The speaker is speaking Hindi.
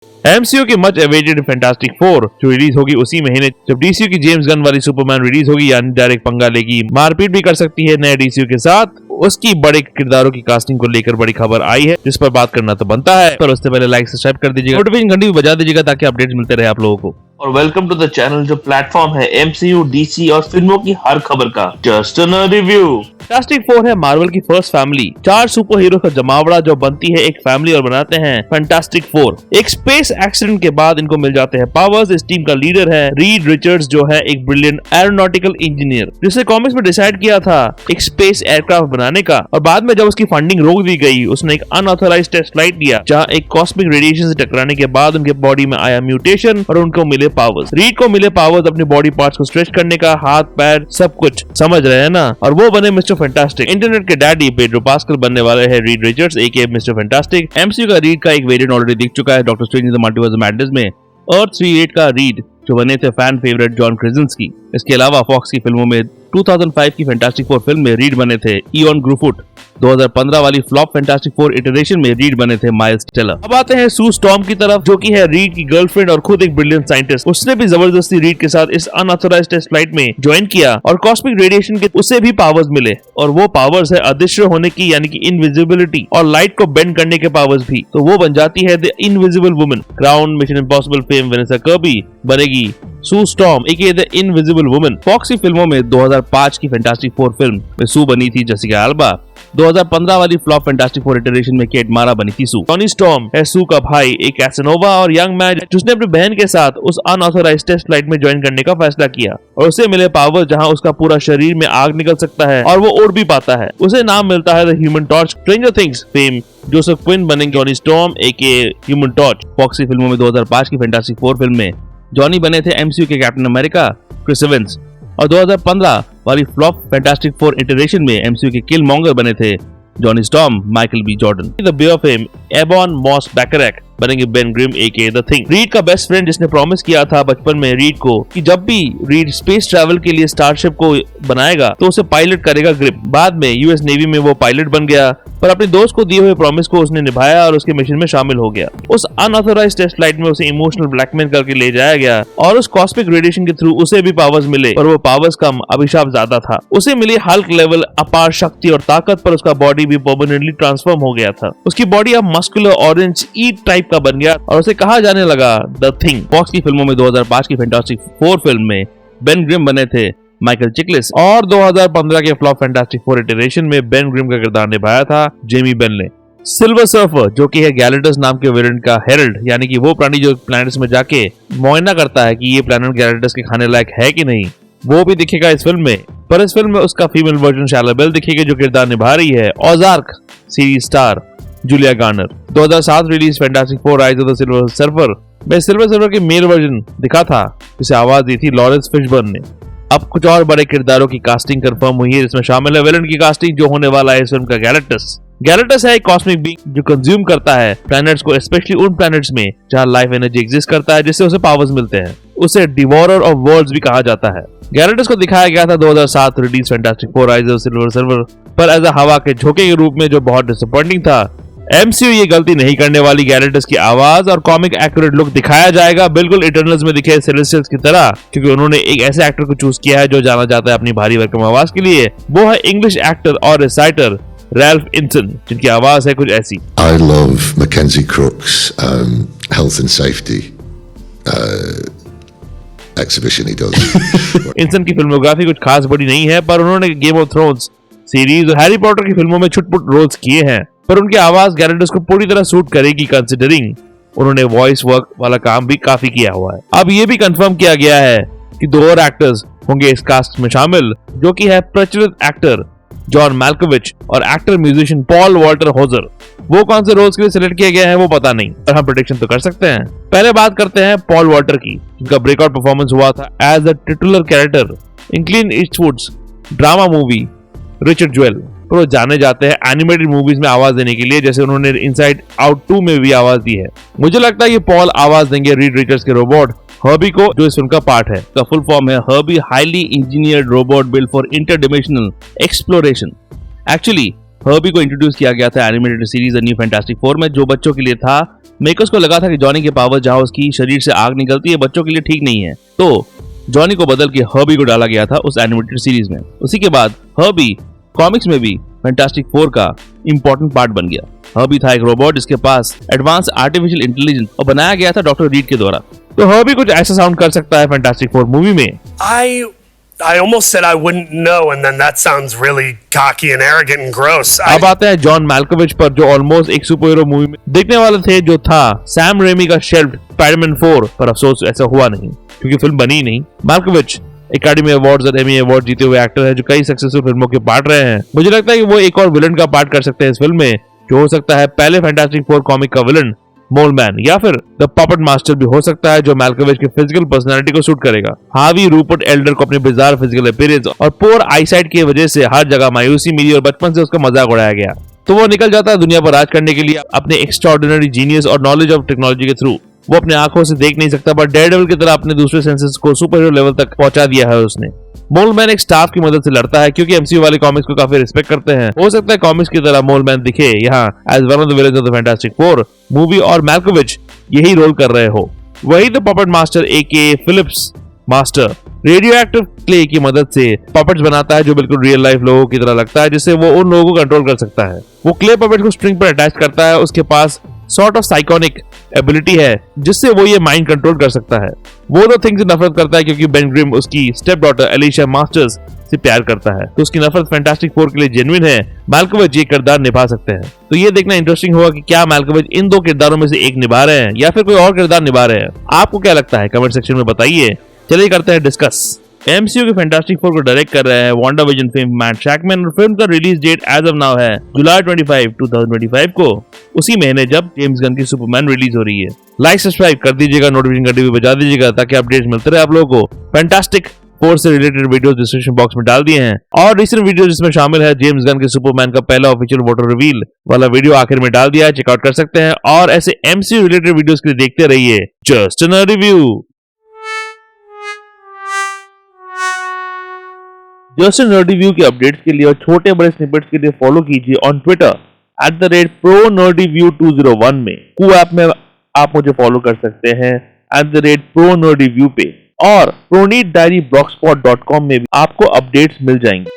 एमसीयू की मच अवेटेड फैंटास्टिक फोर जो रिलीज होगी उसी महीने, जब डीसीयू की जेम्स गन वाली सुपरमैन रिलीज होगी, यानी डायरेक्ट पंगा लेगी, मारपीट भी कर सकती है नए डीसीयू के साथ। उसकी बड़े किरदारों की कास्टिंग को लेकर बड़ी खबर आई है, जिस पर बात करना तो बनता है, पर उससे पहले लाइक सब्सक्राइब कर दीजिएगा, नोटिफिकेशन घंटी भी बजा दीजिएगा ताकि अपडेट्स मिलते रहे आप लोगों को। और वेलकम टू द चैनल जो प्लेटफॉर्म है एमसीयू, डीसी और फिल्मों की हर खबर का just a review. Fantastic four है मार्वल की फर्स्ट फैमिली, 4 सुपर हीरो का जमावड़ा जो बनती है एक फैमिली और बनाते हैं फैंटास्टिक फोर। एक स्पेस एक्सीडेंट के बाद इनको मिल जाते हैं पावर्स। इस टीम का लीडर है रीड रिचर्ड्स, जो है एक ब्रिलियंट एरोनॉटिकल इंजीनियर, जिसने कॉमिक्स में डिसाइड किया था एक स्पेस एयरक्राफ्ट बनाने का, और बाद में जब उसकी फंडिंग रोक दी गई, उसने एक अनऑथराइज्ड टेस्ट फ्लाइट लिया जहां एक कॉस्मिक रेडिएशन से टकराने के बाद उनके बॉडी में आया म्यूटेशन और उनको मिले पावर्स। रीड को मिले पावर्स अपने बॉडी पार्ट्स को स्ट्रेच करने का, हाथ पैर सब कुछ, समझ रहे हैं ना, और वो बने मिस्टर फैंटास्टिक। इंटरनेट के डैडी पेड्रो पास्कल बनने वाले हैं रीड रिचर्ड्स एके मिस्टर फैंटास्टिक। एमसीयू का रीड का एक वेरिएंट ऑलरेडी दिख चुका है doctor strange in the multiverse of madness में। अर्थ 38 का रीड जो बने थे फैन फेवरेट जॉन क्रेजेंस्की। इसके अलावा फॉक्स की फिल्मों में 2005 की फैंटास्टिक फोर फिल्म में रीड बने थे इयॉन ग्रूफुट। 2015 वाली फ्लॉप फैंटास्टिक फोर इटरेशन में रीड बने थे माइल्स टेलर। अब आते हैं सू स्टॉर्म की तरफ, जो कि है रीड की गर्लफ्रेंड और खुद एक ब्रिलियंट साइंटिस्ट। उसने भी जबरदस्ती रीड के साथ इस अनऑथराइज्ड टेस्ट फ्लाइट में ज्वाइन किया और कॉस्मिक रेडिएशन के उसे भी पावर्स मिले, और वो पावर्स है अदृश्य होने की, यानी कि इनविजिबिलिटी, और लाइट को बेंड करने के पावर्स भी। तो वो बन जाती है the invisible woman. Crown, mission impossible fame Vanessa Kirby बनेगी Sue Storm AKA the invisible woman. Fox की फिल्मों में 2005 की फैंटास्टिक फोर फिल्म में सू बनी थी जेसिका अल्बा। 2015 वाली फ्लॉप फैंटास्टिक फोर इटरेशन में केट मारा बनी थी सू। टॉनी स्टॉर्म है सू का भाई, एक कैसनोवा और यंग मैन जिसने अपनी बहन के साथ उस अनऑथराइज्ड टेस्ट फ्लाइट में ज्वाइन करने का फैसला किया, और उसे मिले पावर जहां उसका पूरा शरीर में आग निकल सकता है और वो उड़ भी पाता है। उसे नाम मिलता है the human torch. Stranger Things fame Joseph Quinn बनेंगे Johnny Storm AKA human torch. Fox की फिल्मों में 2005 की फैंटास्टिक फोर फिल्म में जॉनी बने थे एमसीयू के कैप्टन अमेरिका क्रिस एवंस, और 2015 वाली फ्लॉप फैंटास्टिक फोर इटरेशन में एमसीयू के किल मॉन्गर बने थे Johnny Storm Michael B Jordan. The Bear fame Ebon Moss Bachrach बनेंगे Ben Grimm AKA the thing. Reed का बेस्ट फ्रेंड जिसने प्रॉमिस किया था बचपन में रीड को कि जब भी रीड स्पेस ट्रैवल के लिए स्टारशिप को बनाएगा तो उसे पायलट करेगा ग्रिम। बाद में यूएस नेवी में वो पायलट बन गया, पर अपने दोस्त को दिए हुए प्रॉमिस को उसने निभाया और उसके मिशन में शामिल हो गया। उस अनऑथराइज्ड टेस्ट फ्लाइट में उसे इमोशनल ब्लैकमेल करके ले जाया गया और उस कॉस्मिक रेडिएशन के थ्रू उसे भी पावर्स मिले, पर वो पावर्स कम, अभिशाप ज्यादा था। उसे मिली हल्क लेवल अपार शक्ति और ताकत, पर उसका बॉडी भी परमानेंटली ट्रांसफॉर्म हो गया था। उसकी बॉडी अब मस्कुलर ऑरेंज ईट टाइप का बन गया और उसे कहा जाने लगा द थिंग। फॉक्स की फिल्मों में 2005 की फैंटास्टिक फोर फिल्म में बेन ग्रिम बने थे माइकल चिकलिस, और 2015 के फ्लॉप फैंटास्टिक फोर इटरेशन में बेन ग्रिम का किरदार निभाया था जेमी बेन ने। सिल्वर सर्फर जो कि है गैलेटस नाम के वेरिएंट का हेरल्ड, यानी कि वो प्राणी जो प्लैनेट्स में जाके मुआयना करता है कि ये प्लैनेट गैलेटस के खाने लायक है कि नहीं, वो भी दिखेगा इस फिल्म में। पर इस फिल्म में उसका फीमेल वर्जन शैला बेल दिखेगी जो किरदार निभा रही है Ozark series star Julia Garner. 2007 release Fantastic Four rise of the Silver Surfer में सिल्वर सर्फर की मेल वर्जन दिखा था, जिसे आवाज दी थी लॉरेंस फिशबर्न ने। अब कुछ और बड़े किरदारों की कास्टिंग कंफर्म हुई है, जिसमें शामिल है विलन की कास्टिंग जो होने वाला है इस फिल्म का गैलेक्टस। गैलेक्टस है एक कॉस्मिक बीइंग जो कंज्यूम करता है प्लैनेट्स को, स्पेशली उन प्लैनेट्स में जहां लाइफ एनर्जी एग्जिस्ट करता है, जिससे उसे पावर्स मिलते हैं। उसे डिवोरर ऑफ वर्ल्ड्स भी कहा जाता है। गैलेक्टस को दिखाया गया था 2007 release Fantastic Four rise of silver surfer पर एज अ हवा के झोंके के रूप में, जो बहुत डिसअपॉइंटिंग था। एमसीयू ये गलती नहीं करने वाली, गैलेक्टस की आवाज और कॉमिक एक्यूरेट लुक दिखाया जाएगा बिल्कुल इटर्नल्स में दिखे सेलेस्टियल्स की तरह, क्योंकि उन्होंने एक ऐसे एक्टर को चूज किया है जो जाना जाता है अपनी भारी भरकम आवाज के लिए। वो है इंग्लिश एक्टर और रिसाइटर रैल्फ इनसन, जिनकी आवाज है कुछ ऐसी। I love Mackenzie Crook's health and safety exhibition he does. इनसन की फिल्मोग्राफी कुछ खास बड़ी नहीं है, पर उन्होंने गेम ऑफ थ्रोन्स सीरीज और हैरी पॉटर की फिल्मों में छुटपुट रोल्स किए हैं, पर उनकी आवाज गैलेक्टस को पूरी तरह सूट करेगी, कंसिडरिंग उन्होंने वॉइस वर्क वाला काम भी काफी किया हुआ है। अब ये भी कंफर्म किया गया है कि 2 और एक्टर्स होंगे इस कास्ट में शामिल, जो कि है प्रचलित एक्टर जॉन मैल्कोविच और actor musician Paul Walter hosier. वो कौन से रोल्स के लिए सिलेक्ट किए गए हैं वो पता नहीं, पर हम प्रेडिक्शन तो कर सकते हैं। पहले बात करते हैं पॉल वॉल्टर की, जिनका ब्रेकआउट परफॉर्मेंस हुआ था as a titular character in Clint Eastwood's drama movie Richard Jewell. पर वो जाने जाते हैं एनिमेटेड मूवीज में आवाज देने के लिए, जैसे उन्होंने इनसाइड आउट 2 में भी आवाज दी है। मुझे लगता है ये पॉल आवाज देंगे रीड रिचर्ड्स के रोबोट हर्बी को, जो इस फिल्म का पार्ट है। का फुल फॉर्म है Herbie highly engineered robot build for interdimensional exploration. Actually Herbie को इंट्रोड्यूस किया गया था animated series the new Fantastic Four में, जो बच्चों के लिए था मेकर्स को लगा था कि जॉनी के पावर जहां उसकी शरीर से आग निकलती है बच्चों के लिए ठीक नहीं है, तो जॉनी को बदल के हर्बी को डाला गया था उस एनिमेटेड सीरीज में। उसी के बाद हर्बी कॉमिक्स में भी फैंटास्टिक फोर का इंपॉर्टेंट पार्ट बन गया। हर्बी था एक रोबोट जिसके पास एडवांस आर्टिफिशियल इंटेलिजेंस और बनाया गया था डॉक्टर रीड के द्वारा। तो हर्बी कुछ ऐसा साउंड कर सकता है फैंटास्टिक फोर मूवी में। I almost said I wouldn't know, and then that sounds really cocky and arrogant and gross. अब आते हैं जॉन मैल्कोविच पर, जो ऑलमोस्ट एक सुपर हीरो मूवी में देखने वाले थे, जो था सैम रेमी का शेल्फ्ड स्पाइडरमैन 4, पर अफसोस ऐसा हुआ नहीं क्योंकि फिल्म बनी ही नहीं। मैल्कोविच एकेडमी अवार्ड्स और एमी अवार्ड जीते हुए एक्टर है जो कई सक्सेसफुल फिल्मों के पार्ट रहे हैं। मुझे लगता है कि वो एक और विलन का पार्ट कर सकते हैं इस फिल्म में, जो हो सकता है पहले फैंटास्टिक फोर कॉमिक का विलन मोल मैन, या फिर द पपेट मास्टर भी हो सकता है, जो मैल्कोविच की फिजिकल पर्सनालिटी को सूट करेगा। हावी रूपर्ट एल्डर को अपने बिजार फिजिकल अपीयरेंस और पोर आईसाइट की वजह से हर जगह मायूसी मिली और बचपन से उसका मजाक उड़ाया गया, तो वो निकल जाता है दुनिया पर राज करने के लिए अपने एक्स्ट्राऑर्डिनरी जीनियस और नॉलेज ऑफ टेक्नोलॉजी के थ्रू। वो अपने आंखों से देख नहीं सकता, बट डेयरडेविल की तरह अपने दूसरे सेंसेस को सुपर हीरो लेवल तक पहुंचा दिया है उसने। मोलमैन एक स्टाफ की मदद से लड़ता है क्योंकि एमसीयू वाले कॉमिक्स को काफी रिस्पेक्ट करते हैं। हो सकता है कॉमिक्स की तरह मोलमैन दिखे यहाँ as one of the villains of the Fantastic Four movie और मैल्कोविच यही रोल कर रहे हो। वही तो puppet master AKA Phillips master radioactive clay की मदद से पपेट्स बनाता है जो बिल्कुल रियल लाइफ लोगों की तरह लगता है, जिससे वो उन लोगों को कंट्रोल कर सकता है। वो क्ले पपेट को स्ट्रिंग पर अटैच करता है, उसके पास सॉर्ट ऑफ साइकोनिक एबिलिटी है जिससे वो ये माइंड कंट्रोल कर सकता है। वो दो थिंग्स से नफरत करता है क्योंकि बेन ग्रिम उसकी स्टेप डॉटर एलिशा मास्टर्स से प्यार करता है, तो उसकी नफरत फैंटास्टिक फोर के लिए जेन्युइन है। मैल्कोविच ये किरदार निभा सकते हैं, तो ये देखना इंटरेस्टिंग होगा कि क्या मैल्कोविच इन दो किरदारों में से एक निभा रहे हैं या फिर कोई और किरदार निभा रहे हैं। आपको क्या लगता है कमेंट सेक्शन में बताइए। चलिए करते हैं डिस्कस। एमसीयू के फैंटास्टिक फोर को डायरेक्ट कर रहे हैं WandaVision film Matt Shakman और फिल्म का release date as of now है जुलाई 25, 2025 को, उसी महीने जब जेम्स गन की सुपरमैन रिलीज हो रही है। लाइक सब्सक्राइब कर दीजिएगा, नोटिफिकेशन घंटी भी बजा दीजिएगा ताकि अपडेट्स मिलते रहे आप लोगों को। फैंटास्टिक फोर से रिलेटेड वीडियोस डिस्क्रिप्शन बॉक्स में डाल दिए हैं और रिसेंट वीडियो जिसमें शामिल है जेम्स गन के सुपरमैन का पहला ऑफिशियल वोटर रिवील वाला वीडियो आखिर में डाल दिया है, चेकआउट कर सकते हैं। और ऐसे एमसीयू रिलेटेड वीडियोस के लिए देखते रहिए just an review. Just an review के अपडेट्स के लिए और छोटे बड़े स्निपेट्स के लिए फॉलो कीजिए ऑन ट्विटर @ProNerdReview201 में। कू ऐप में आप मुझे फॉलो कर सकते हैं @ProNerdReview पे, और प्रोनीट डायरी blogspot.com में भी आपको अपडेट्स मिल जाएंगे।